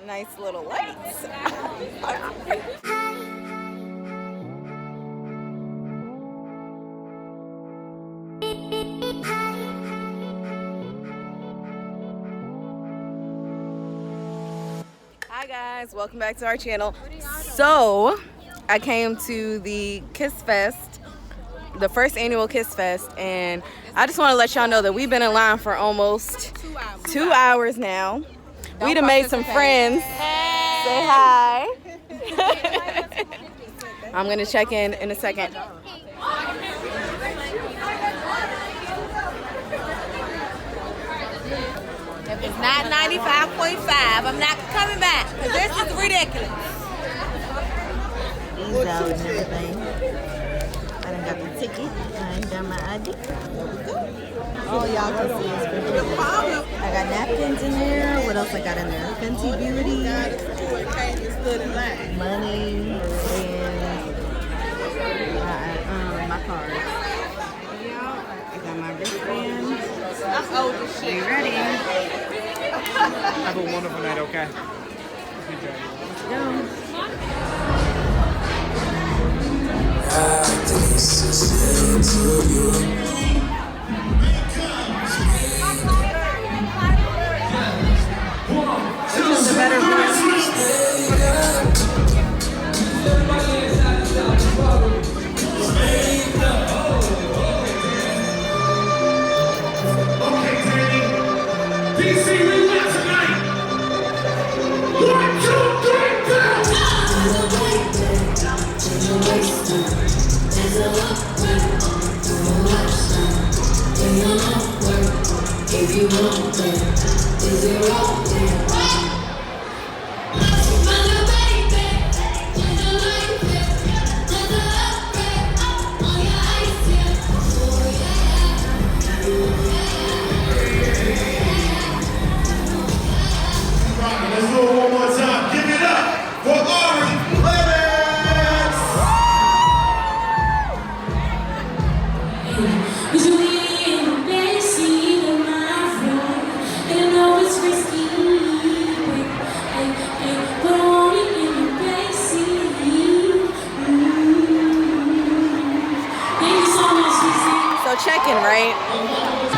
nice little lights. Hi guys, welcome back to our channel. So I came to the Kiss Fest, the first annual Kiss Fest, and I just want to let y'all know that we've been in line for almost 2 hours now. We done made some friends. Hey. Say hi. I'm gonna check in a second. If it's not 95.5, I'm not coming back, because this is ridiculous. These out and everything. I done got the ticket. I ain't got my ID. All y'all can see is ridiculous. I got napkins in there. What else I got in there? Fenty Beauty, money, and my cards. I got my wristbands. I'm old as shit. You ready? Have a wonderful night, okay? Go. Which one's the better one? DC, we win tonight. 1, 2, 3, go! If you want that, is it wrong? Let's do it one more time. Give it up for Ari Lennox. Usually in the backseat of my phone, and I know it's risky, but only in the backseat. Thank you so much, So check-in, right?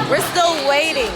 We're still waiting